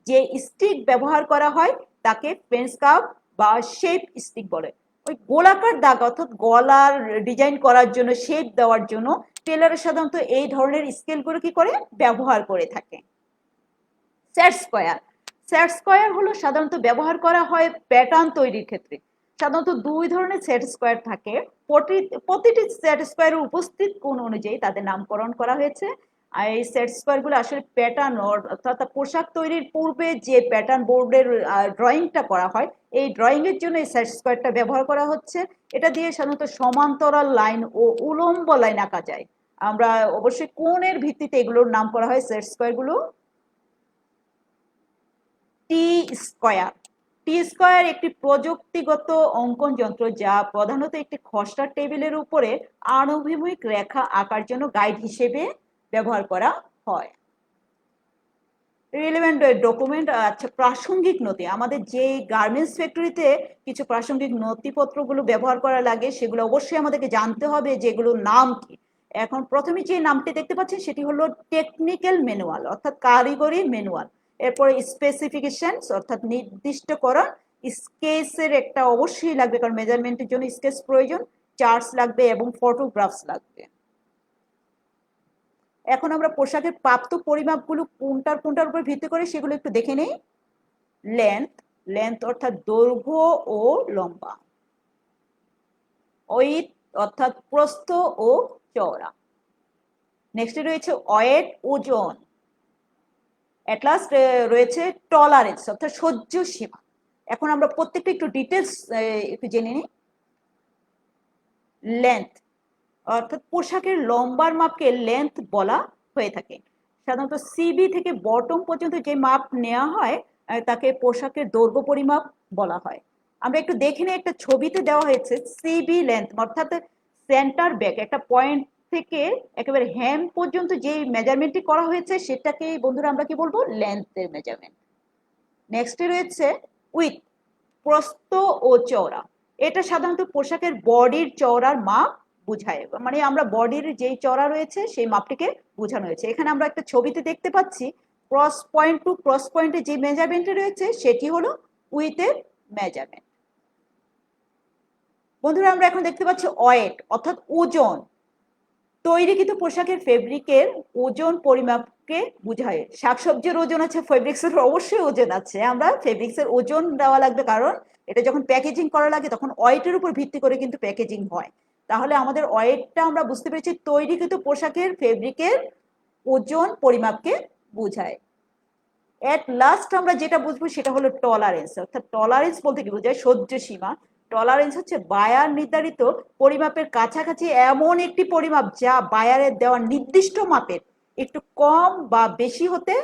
যে স্টিক ব্যবহার করা হয় তাকে ফ্রেঞ্চ কার্ভ বা শেপ স্টিক বলে। ওই গোলাকার দাগ অর্থাৎ গলার ডিজাইন করার জন্য, শেপ দেওয়ার জন্য টেলাররা সাধারণত এই ধরনের স্কেলগুলো কি করে ব্যবহার করে থাকে। সেট স্কোয়ার, সেট স্কোয়ার হলো সাধারণত ব্যবহার করা হয় প্যাটার্ন তৈরির ক্ষেত্রে। সাধারণত দুই ধরনের সেট স্কোয়ার থাকে, প্রতিটি সেট স্কোয়ারের উপস্থিত কোণ অনুযায়ী তাদের নামকরণ করা হয়েছে। আর এই সেট স্কোয়ারগুলো আসলে প্যাটার্ন অর্থাৎ পোশাক তৈরির পূর্বে যে প্যাটার্ন বোর্ডের ড্রয়িংটা করা হয় এই ড্রয়িং এর জন্য এই সেট স্কোয়ারটা ব্যবহার করা হচ্ছে। এটা দিয়ে সাধারণত সমান্তরাল লাইন ও উলম্ব লাইন আঁকা যায়। আমরা অবশ্যই কোণের ভিত্তিতে এগুলোর নাম করা হয় সেট স্কোয়ারগুলো। টি স্কয়ার, টি স্কয়ার একটি প্রযুক্তিগত অঙ্কন যন্ত্র যা প্রধানত একটি খসড়া টেবিলের উপরে আনুভূমিক রেখা আঁকার জন্য গাইড হিসেবে ব্যবহার করা হয়। রিলেভেন্ট ডকুমেন্ট, আচ্ছা প্রাসঙ্গিক নথি, আমাদের যে গার্মেন্টস ফ্যাক্টরিতে কিছু প্রাসঙ্গিক নথিপত্রগুলো ব্যবহার করা লাগে সেগুলো অবশ্যই আমাদেরকে জানতে হবে যেগুলোর নাম কি। এখন প্রথমে যে নামটি দেখতে পাচ্ছেন সেটি হলো টেকনিক্যাল ম্যানুয়াল অর্থাৎ কারিগরি ম্যানুয়াল। এরপরে স্পেসিফিকেশন অর্থাৎ নির্দিষ্টকরণ, স্কেচের একটা অবশ্যই লাগবে কারণ মেজারমেন্টের জন্য স্কেচ প্রয়োজন, চার্টস লাগবে এবং ফটোগ্রাফস লাগবে। এখন আমরা পোশাকের প্রাপ্ত পরিমাপগুলো কোনটার উপর ভিত্তি করে সেগুলো একটু দেখে নেই। লেন্থ, লেন্থ অর্থাৎ দৈর্ঘ্য ও লম্বা। উইডথ অর্থাৎ প্রস্থ ও চওড়া। নেক্সট রয়েছে ওয়েট, ওজন। এট লাস্ট রয়েছে টলারেন্স অর্থাৎ সহ্য সীমা। এখন আমরা প্রত্যেকটা একটু ডিটেলস একটু জেনে নিই। লেন্থ অর্থাৎ পোশাকের লম্বার মাপকে লেন্থ বলা হয়ে থাকে। সাধারণত সিবি থেকে বটম পর্যন্ত যে মাপ নেওয়া হয় তাকে পোশাকের দৈর্ঘ্য পরিমাপ বলা হয়। আমরা একটু দেখে নিই, একটা ছবিতে দেওয়া হয়েছে সিবি লেন্থ অর্থাৎ সেন্টার ব্যাক একটা পয়েন্ট থেকে একেবারে হ্যাম পর্যন্ত যে মেজারমেন্টটি করা হয়েছে সেটাকে বন্ধুরা আমরা কি বলবো, লেন্থের মেজারমেন্ট। নেক্সটে রয়েছে উইথ, প্রস্থ ও চওড়া। এটা সাধারণত পোশাকের বডির চওড়ার মাপ বুঝায়, মানে আমরা বডির যেই চওড়া রয়েছে সেই মাপটিকে বোঝানো হয়েছে। এখানে আমরা একটা ছবিতে দেখতে পাচ্ছি ক্রস পয়েন্ট টু ক্রস পয়েন্টে যে মেজারমেন্টটি রয়েছে সেটি হলো উইথের মেজারমেন্ট। বন্ধুরা আমরা এখন দেখতে পাচ্ছি ওয়েট অর্থাৎ ওজন। তৈরিকৃত পোশাকের ফেব্রিকের ওজন পরিমাপকে বোঝায়। শাকসবজির ওজন আছে, ফেব্রিক্সের অবশ্যই ওজন আছে। আমরা ফেব্রিক্সের ওজন দেওয়া লাগবে কারণ এটা যখন প্যাকেজিং করা লাগে তখন ওয়েটের উপর ভিত্তি করে কিন্তু প্যাকেজিং হয়। তাহলে আমাদের ওয়েটটা আমরা বুঝতে পেরেছি তৈরিকৃত পোশাকের ফেব্রিকের ওজন পরিমাপকে বোঝায়। এট লাস্ট আমরা যেটা বুঝবো সেটা হলো টলারেন্স অর্থাৎ টলারেন্স বলতে কি বোঝায়, সহ্য সীমা। টলারেন্স হচ্ছে বায়ার নির্ধারিত পরিমাপের কাছাকাছি এমন একটি পরিমাপ যা বায়ারের দেওয়া নির্দিষ্ট মাপের একটু কম বা বেশি হতে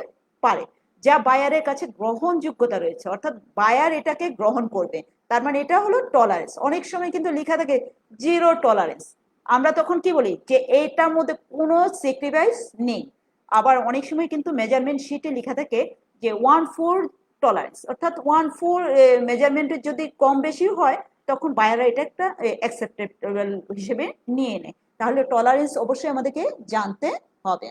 পারে, যা বায়ারের কাছে গ্রহণযোগ্যতা রয়েছে অর্থাৎ বায়ার এটাকে গ্রহণ করবে। তার মানে এটা হলো টলারেন্স। অনেক সময় কিন্তু লেখা থাকে জিরো টলারেন্স, আমরা তখন কি বলি যে এইটার মধ্যে কোনো স্যাক্রিফাইস নেই। আবার অনেক সময় কিন্তু মেজারমেন্ট শিটে লেখা থাকে যে 1/4 টলারেন্স অর্থাৎ 1/4 মেজারমেন্টের যদি কম বেশি হয় তখন বায়াররা এটা একটা অ্যাকসেপ্টেবল হিসেবে নিয়ে নেয়। তাহলে টলারেন্স অবশ্যই আমাদেরকে জানতে হবে।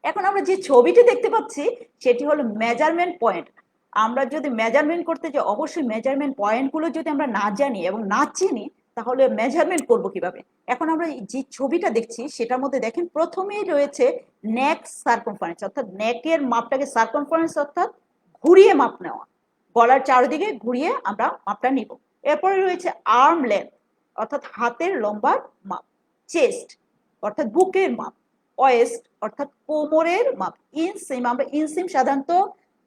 এখন আমরা যে ছবিটি দেখতে পাচ্ছি সেটি হলো মেজারমেন্ট পয়েন্ট। আমরা যদি মেজারমেন্ট করতে যাই অবশ্যই মেজারমেন্ট পয়েন্টগুলো যদি আমরা না জানি এবং না চিনি তাহলে মেজারমেন্ট করব কিভাবে। এখন আমরা যে ছবিটা দেখছি সেটার মধ্যে দেখেন প্রথমেই রয়েছে নেক সার্কমফারেন্স অর্থাৎ নেকের মাপটাকে সার্কমফারেন্স অর্থাৎ ঘুরিয়ে মাপ নেওয়া, গলার চারিদিকে ঘুরিয়ে আমরা মাপটা নিব। এরপরে রয়েছে আর্ম লেন্থ অর্থাৎ হাতের লম্বার মাপ, চেস্ট অর্থাৎ বুকের মাপ, ওয়েস্ট অর্থাৎ কোমরের মাপ, ইনসিম। আমরা ইনসিম সাধারণত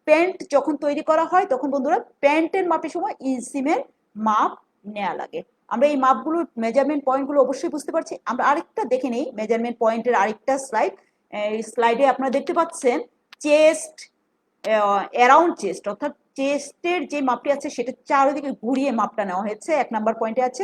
প্যান্ট যখন তৈরি করা হয় তখন বন্ধুরা প্যান্টের মাপের সময় ইনসিমের মাপ নেওয়া লাগে। আমরা এই মাপগুলো মেজারমেন্ট পয়েন্টগুলো অবশ্যই বুঝতে পারছি। আমরা আরেকটা দেখে নিই মেজারমেন্ট পয়েন্টের আরেকটা স্লাইড। এই স্লাইডে আপনারা দেখতে পাচ্ছেন চেস্ট, অ্যারাউন্ড চেস্ট অর্থাৎ চেস্টের যে মাপটি আছে সেটা চারিদিকে ঘুরিয়ে মাপটা নেওয়া হয়েছে, 1 নাম্বার পয়েন্টে আছে।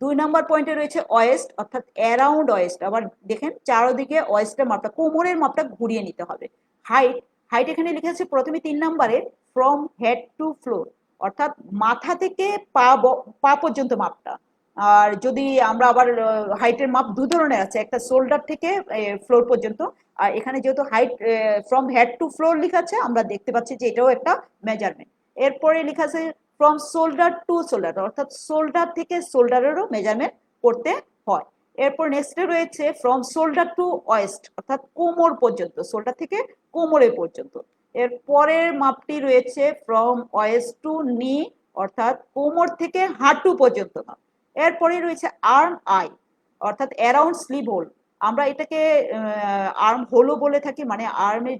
2 নম্বর পয়েন্টে রয়েছে ওয়েস্ট, অর্থাৎ অ্যারাউন্ড ওয়েস্ট। আবার দেখেন চারদিকে ওয়েস্টের মাপটা, কোমরের মাপটা ঘুরিয়ে নিতে হবে। হাইট, হাইট এখানে লিখে আছে প্রথমে 3 নম্বরে ফ্রম হেড টু ফ্লোর, অর্থাৎ মাথা থেকে পা পর্যন্ত মাপটা। আর যদি আমরা আবার হাইটের মাপ দু ধরনের আছে, একটা শোল্ডার থেকে ফ্লোর পর্যন্ত, আর এখানে যেহেতু height from head to floor লেখা আছে, আমরা দেখতে পাচ্ছি যে এটাও একটা মেজারমেন্ট। এরপরে লেখা আছে ফ্রম শোল্ডার টু শোল্ডার, অর্থাৎ শোল্ডার থেকে শোল্ডারেরও মেজারমেন্ট করতে হয়। এরপর নেক্সটে রয়েছে ফ্রম শোল্ডার টু ওয়েস্ট, অর্থাৎ কোমর পর্যন্ত, শোল্ডার থেকে কোমরের পর্যন্ত। এর পরের মাপটি রয়েছে ফ্রম ওয়েস্ট টু নি, অর্থাৎ কোমর থেকে হাঁটু পর্যন্ত মাপ। এরপরে রয়েছে আর্ম আই, অর্থাৎ অ্যারাউন্ড স্লিভ হোল, আমরা এটাকে আর্ম হোলও বলে থাকি, মানে আর্মের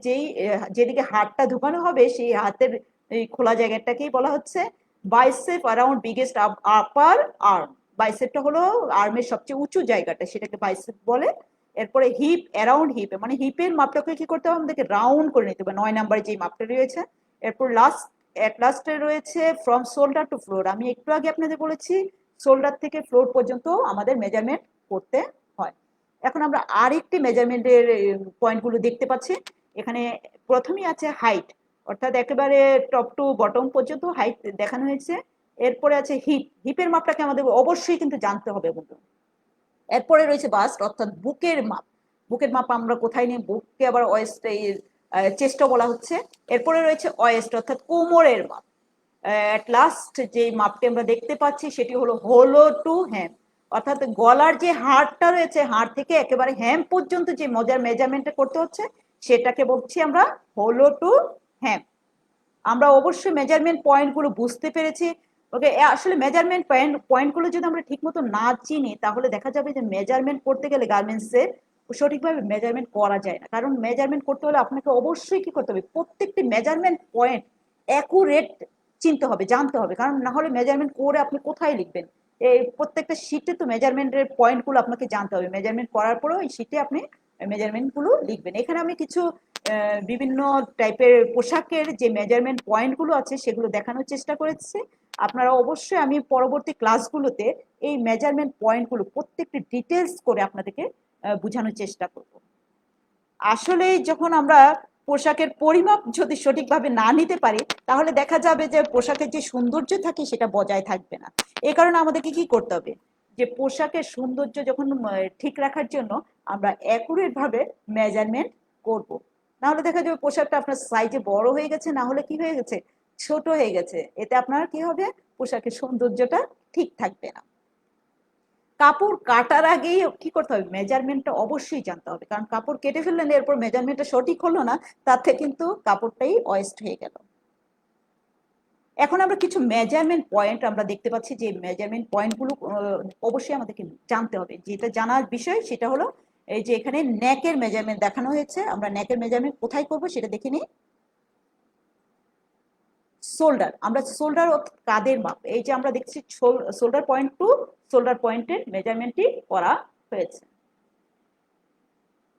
যেদিকে হাতটা ঢুকানো হবে সেই হাতের এই খোলা জায়গাটাকেই বলা হচ্ছে বাইসেপ অ্যারাউন্ড বিগেস্ট আপার আর্ম। বাইসেপটা হলো আর্মের সবচেয়ে উঁচু জায়গাটা, সেটাকে বাইসেপ বলে। এরপরে হিপ অ্যারাউন্ড হিপ, মানে হিপের মাপটাকে কি করতে হবে আমাদেরকে রাউন্ড করে নিতে হবে, 9 নম্বরে যে মাপটা রয়েছে। এরপর লাস্টে রয়েছে ফ্রম শোল্ডার টু ফ্লোর, আমি একটু আগে আপনাদের বলেছি শোল্ডার থেকে ফ্লোর পর্যন্ত আমাদের মেজারমেন্ট করতে হয়। এখন আমরা আরেকটি মেজারমেন্টের পয়েন্টগুলো দেখতে পাচ্ছি। এখানে প্রথমেই আছে হাইট, অর্থাৎ একেবারে টপ টু বটম পর্যন্ত হাইট দেখানো হয়েছে। এরপরে আছে হিপ, হিপের মাপটাকে আমাদের অবশ্যই কিন্তু জানতে হবে বন্ধু। এরপরে রয়েছে বাস্ট, অর্থাৎ বুকের মাপ। বুকের মাপ আমরা কোথায় নিই, বুককে আবার ওয়েস্ট চেস্টও বলা হচ্ছে। এরপরে রয়েছে ওয়েস্ট, অর্থাৎ কোমরের মাপ। অ্যাট লাস্ট যে মাপটি আমরা দেখতে পাচ্ছি সেটি হলো হোলো টু হ্যাম, অর্থাৎ গলার যে হাড়টা রয়েছে, হাড় থেকে একেবারে হ্যাম পর্যন্ত যে মেজারমেন্টটা করতে হচ্ছে সেটাকে বলছি আমরা হোলো টু হ্যাম। আমরা অবশ্যই মেজারমেন্ট পয়েন্টগুলো বুঝতে পেরেছি। ওকে, আসলে মেজারমেন্ট পয়েন্টগুলো যদি আমরা ঠিকমতো না চিনি তাহলে দেখা যাবে যে মেজারমেন্ট করতে গেলে গার্মেন্টসে সঠিকভাবে মেজারমেন্ট করা যায় না। কারণ মেজারমেন্ট করতে হলে আপনাকে অবশ্যই কি করতে হবে, প্রত্যেকটি মেজারমেন্ট পয়েন্ট অ্যাকুরেট চিনতে হবে, জানতে হবে। কারণ না হলে মেজারমেন্ট করে আপনি কোথায় লিখবেন, এই প্রত্যেকটা শিটে তো মেজারমেন্টের পয়েন্টগুলো আপনাকে জানতে হবে। মেজারমেন্ট করার পরেও এই শিটে আপনি মেজারমেন্টগুলো লিখবেন। এখানে আমি কিছু বিভিন্ন টাইপের পোশাকের যে মেজারমেন্ট পয়েন্টগুলো আছে সেগুলো দেখানোর চেষ্টা করেছি। আপনারা অবশ্যই, আমি পরবর্তী ক্লাসগুলোতে এই মেজারমেন্ট পয়েন্টগুলো প্রত্যেকটি ডিটেলস করে আপনাদেরকে বোঝানোর চেষ্টা করব। আসলে যখন আমরা পোশাকের পরিমাপ যদি সঠিকভাবে না নিতে পারি তাহলে দেখা যাবে যে পোশাকের যে সৌন্দর্য থাকে সেটা বজায় থাকবে না। এই কারণে আমাদেরকে কি করতে হবে, যে পোশাকের সৌন্দর্য যখন ঠিক রাখার জন্য আমরা অ্যাকুরেট ভাবে মেজারমেন্ট করব। না হলে দেখা যাবে পোশাকটা আপনার সাইজে বড় হয়ে গেছে, না হলে কি হয়ে গেছে, ছোট হয়ে গেছে। এতে আপনার কি হবে, পোশাকের সৌন্দর্যটা ঠিক থাকবে না। কাপড় কাটার আগেই কি করতে হবে, মেজারমেন্টটা অবশ্যই জানতে হবে। কারণ কাপড় কেটে ফেললেন এরপর মেজারমেন্টটা সঠিক হলো না, তাতে কিন্তু কাপড়টাই ওয়েস্ট হয়ে গেল। এখন আমরা কিছু মেজারমেন্ট পয়েন্ট আমরা দেখতে পাচ্ছি, যে মেজারমেন্ট পয়েন্টগুলো অবশ্যই আমাদেরকে জানতে হবে। যেটা জানার বিষয় সেটা হলো এই যে এখানে নেকের মেজারমেন্ট দেখানো হয়েছে। আমরা নেকের মেজারমেন্ট কোথায় করব সেটা দেখে নিই। শোল্ডার, আমরা শোল্ডার কাঁধের মাপ, এই যে আমরা দেখছি শোল্ডার পয়েন্ট টু শোল্ডার পয়েন্টের মেজারমেন্টটি করা হয়েছে।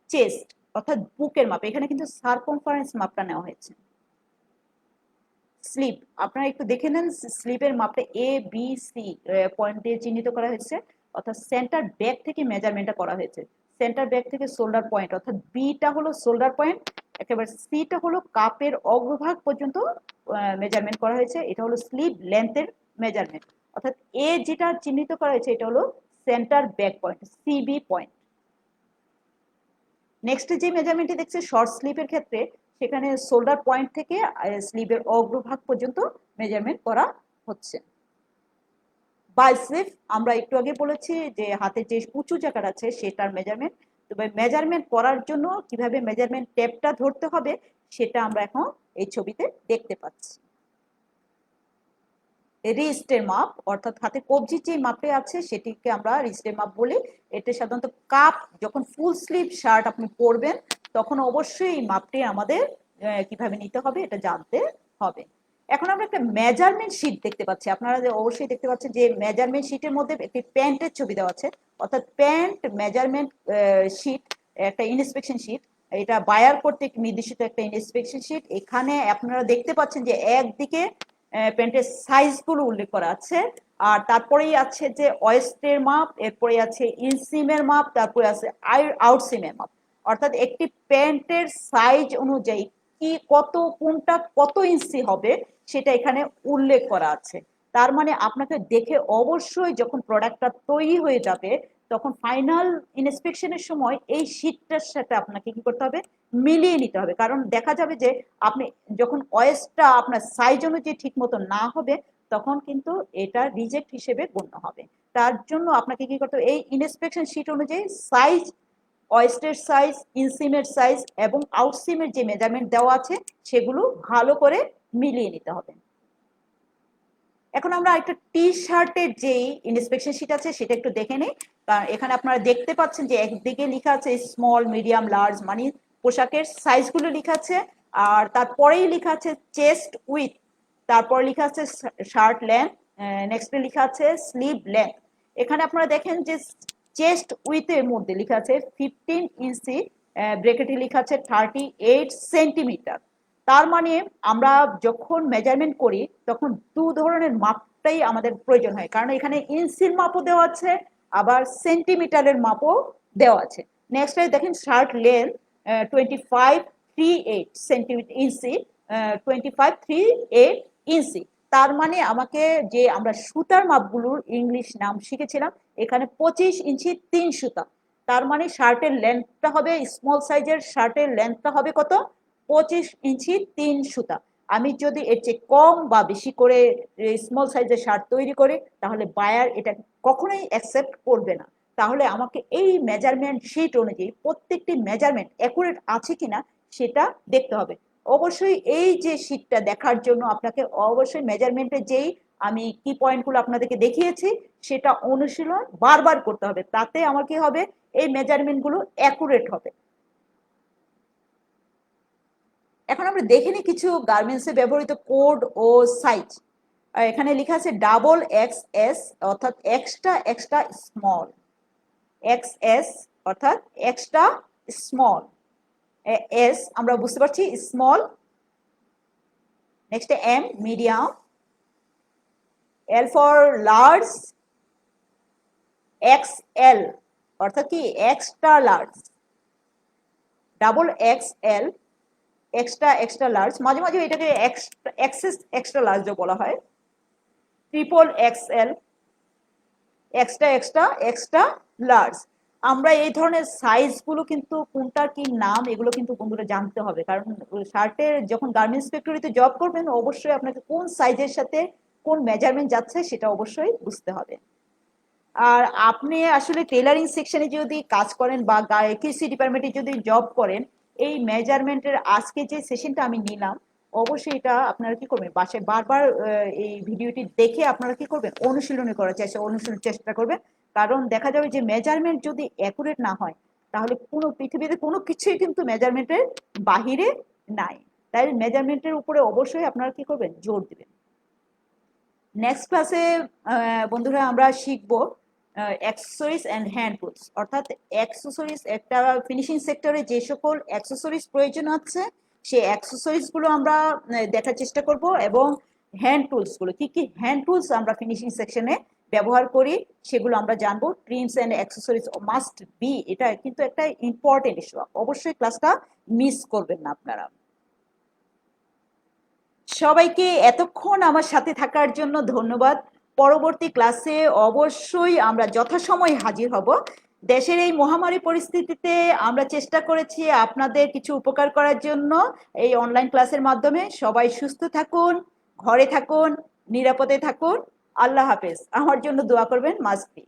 চেস্ট অর্থাৎ বুকের মাপ, এখানে কিন্তু সারকমফারেন্স মাপটা নেওয়া হয়েছে। স্লিপ, আপনারা একটু দেখে নেন, স্লিপের মাপটা এ বি সি পয়েন্ট দিয়ে চিহ্নিত করা হয়েছে, অর্থাৎ সেন্টার ব্যাক থেকে মেজারমেন্টটা করা হয়েছে। সেন্টার ব্যাক থেকে শোল্ডার পয়েন্ট, অর্থাৎ বিটা হলো শোল্ডার পয়েন্ট, একেবারে সিটা হলো কাপের অগ্রভাগ পর্যন্ত মেজারমেন্ট করা হয়েছে। এটা হলো স্লিভ লেন্থের মেজারমেন্ট। অর্থাৎ এ যেটা চিহ্নিত করা হয়েছে এটা হলো centre back point, CB point. Next যে মেজারমেন্টটি দেখছে শর্ট স্লিপের ক্ষেত্রে, সেখানে শোল্ডার পয়েন্ট থেকে স্লিভের অগ্রভাগ পর্যন্ত মেজারমেন্ট করা হচ্ছে। বাইসেপ, আমরা একটু আগে বলেছি যে হাতের যে উঁচু জায়গাটা আছে সেটার মেজারমেন্ট। তবে মেজারমেন্ট করার জন্য কিভাবে মেজারমেন্ট টেপটা ধরতে হবে সেটা আমরা এখন এই ছবিতে দেখতে পাচ্ছি। রিস্টের মাপ, অর্থাৎ হাতে কবজির যে মাপে আছে সেটিকে আমরা রিস্টের মাপ বলি। এটা সাধারণত কাপ, যখন ফুল স্লিভ শার্ট আপনি পরবেন তখন অবশ্যই এই মাপটি আমাদের কিভাবে নিতে হবে এটা জানতে হবে। এখন আমরা একটা মেজারমেন্ট শিট দেখতে পাচ্ছি, আপনারা অবশ্যই দেখতে পাচ্ছেন যে মেজারমেন্ট শিটের মধ্যে একটি প্যান্টের ছবি দেওয়া আছে, অর্থাৎ প্যান্ট মেজারমেন্ট শিট, একটা ইন্সপেকশন শিট। এটা বায়ার কর্তৃক নির্দেশিত একটা ইন্সপেকশন শিট। এখানে আপনারা দেখতে পাচ্ছেন যে একদিকে প্যান্টের সাইজগুলো উল্লেখ করা আছে। আর তারপরেই আছে যে ওয়েস্টের মাপ, এরপরে আছে ইনসিমের মাপ, তারপরে আছে আউটসিমের মাপ। অর্থাৎ একটি প্যান্টের সাইজ অনুযায়ী কি কোনটা কত ইঞ্চি হবে সেটা এখানে উল্লেখ করা আছে। তার মানে আপনাকে দেখে অবশ্যই যখন প্রোডাক্টটা তৈরি হয়ে যাবে তখন ফাইনাল ইন্সপেকশনের সময় এই শীটটার সাথে আপনাকে কি করতে হবে, মিলিয়ে নিতে হবে। কারণ দেখা যাবে যে আপনি যখন ওয়েস্টটা আপনার সাইজ অনুযায়ী ঠিক মতো না হবে তখন কিন্তু এটা রিজেক্ট হিসেবে গণ্য হবে। তার জন্য আপনাকে কি করতে হবে, এই ইন্সপেকশন শীট অনুযায়ী সাইজ, ওয়েস্টের সাইজ, ইনসিমের সাইজ এবং আউটসিমের যে মেজারমেন্ট দেওয়া আছে সেগুলো ভালো করে মিলিয়ে নিতে হবে। এখন আমরা একটা টি শার্টের যেই ইন্সপেকশন শীট আছে সেটা একটু দেখে নিই। কারণ এখানে আপনারা দেখতে পাচ্ছেন যে একদিকে লেখা আছে স্মল, মিডিয়াম, লার্জ, মানে পোশাকের সাইজগুলো লেখা আছে। আর তারপরেই লেখা আছে চেস্ট উইথ, তারপর লেখা আছে শার্ট লেন্থ, নেক্সটে লেখা আছে স্লিভ লেন্থ। এখানে আপনারা দেখেন যে চেস্ট উইথের মধ্যে লেখা আছে 15 ইঞ্চি, ব্র্যাকেটে লেখা আছে 38 সেন্টিমিটার। তার মানে আমরা যখন মেজারমেন্ট করি তখন দু ধরনের মাপটাই আমাদের প্রয়োজন হয়, কারণ এখানে ইঞ্চির মাপও দেওয়া আছে আবার সেন্টিমিটারের মাপও দেওয়া আছে। নেক্সট দেখেন শার্ট লেন্থ 2538 সেন্টিমিটার ইঞ্চি, 2538 ইঞ্চি। তার মানে আমাকে যে আমরা সুতার মাপগুলোর ইংলিশ নাম শিখেছিলাম, এখানে 25 ইঞ্চি 3 সুতা। তার মানে শার্টের লেন্থটা হবে, স্মল সাইজের শার্টের লেন্থটা হবে কত, 25 ইঞ্চি 3 সুতা। আমি যদি এর চেয়ে কম বা বেশি করে স্মল সাইজের শার্ট তৈরি করি তাহলে বায়ার এটা কখনোই অ্যাকসেপ্ট করবে না। তাহলে আমাকে এই মেজারমেন্ট শিট অনুযায়ী প্রত্যেকটি মেজারমেন্ট অ্যাকুরেট আছে কিনা সেটা দেখতে হবে। অবশ্যই এই যে শিটটা দেখার জন্য আপনাকে অবশ্যই মেজারমেন্টের যেই আমি কি পয়েন্টগুলো আপনাদেরকে দেখিয়েছি সেটা অনুশীলন বারবার করতে হবে, তাতে আমার কি হবে, এই মেজারমেন্টগুলো অ্যাকুরেট হবে। এখন আমরা দেখে নিই কিছু গার্মেন্টসে ব্যবহৃত কোড ও সাইজ। এখানে লেখা আছে ডাবল এক্স এস অর্থাৎ extra extra small, X S অর্থাৎ এক্সট্রা স্মল, এস আমরা বুঝতে পারছি small, next M medium, L for large, X L অর্থাৎ কি extra large, double X L extra extra large, মাঝে মাঝে এটাকে এক্সেস এক্সট্রা লার্জও বলা হয়, triple XL, extra extra extra large. আমরা এই ধরনের সাইজগুলো কিন্তু কোনটার কি নাম এগুলো কিন্তু বন্ধুরা জানতে হবে, কারণ শার্টের যখন গার্মেন্টস ফ্যাক্টরিতে জব করবেন অবশ্যই আপনাকে কোন সাইজের সাথে কোন মেজারমেন্ট যাচ্ছে সেটা অবশ্যই বুঝতে হবে। আর আপনি আসলে টেলারিং সেকশনে যদি কাজ করেন বা কৃষি ডিপার্টমেন্টে যদি জব করেন, এই মেজারমেন্টের আজকে যে সেশনটা আমি নিলাম অবশ্যই এটা আপনারা কি করবেন, বাসায় বারবার এই ভিডিওটি দেখে আপনারা কি করবেন, অনুশীলনী করার চেষ্টা করবেন। কারণ দেখা যাবে যে মেজারমেন্ট যদি অ্যাকুরেট না হয় তাহলে কোনো পৃথিবীতে কোনো কিছুই কিন্তু মেজারমেন্টের বাহিরে নাই। তাই মেজারমেন্টের উপরে অবশ্যই আপনারা কি করবেন, জোর দিবেন। নেক্সট ক্লাসে বন্ধুরা আমরা শিখবো অ্যাক্সেসরিজ অ্যান্ড হ্যান্ড টুলস, অর্থাৎ অ্যাক্সেসরিজ, একটা ফিনিশিং সেক্টরে যে সকল অ্যাক্সেসরিজ প্রয়োজন আছে সেই অ্যাক্সেসরিজগুলো আমরা দেখার চেষ্টা করব, এবং হ্যান্ড টুলসগুলো কি কি হ্যান্ড টুলস আমরা ফিনিশিং সেকশনে ব্যবহার করি সেগুলো আমরা জানবো। Trims and accessories must be, এটা কিন্তু একটা ইম্পর্টেন্ট ইস্যু, অবশ্যই ক্লাসটা মিস করবেন না আপনারা। সবাইকে এতক্ষণ আমার সাথে থাকার জন্য ধন্যবাদ। পরবর্তী ক্লাসে অবশ্যই আমরা যথাসময়ে হাজির হব। দেশের এই মহামারী পরিস্থিতিতে আমরা চেষ্টা করেছি আপনাদের কিছু উপকার করার জন্য এই অনলাইন ক্লাসের মাধ্যমে। সবাই সুস্থ থাকুন, ঘরে থাকুন, নিরাপদে থাকুন। আল্লাহ হাফেজ। আমার জন্য দোয়া করবেন, মাস্ট বি।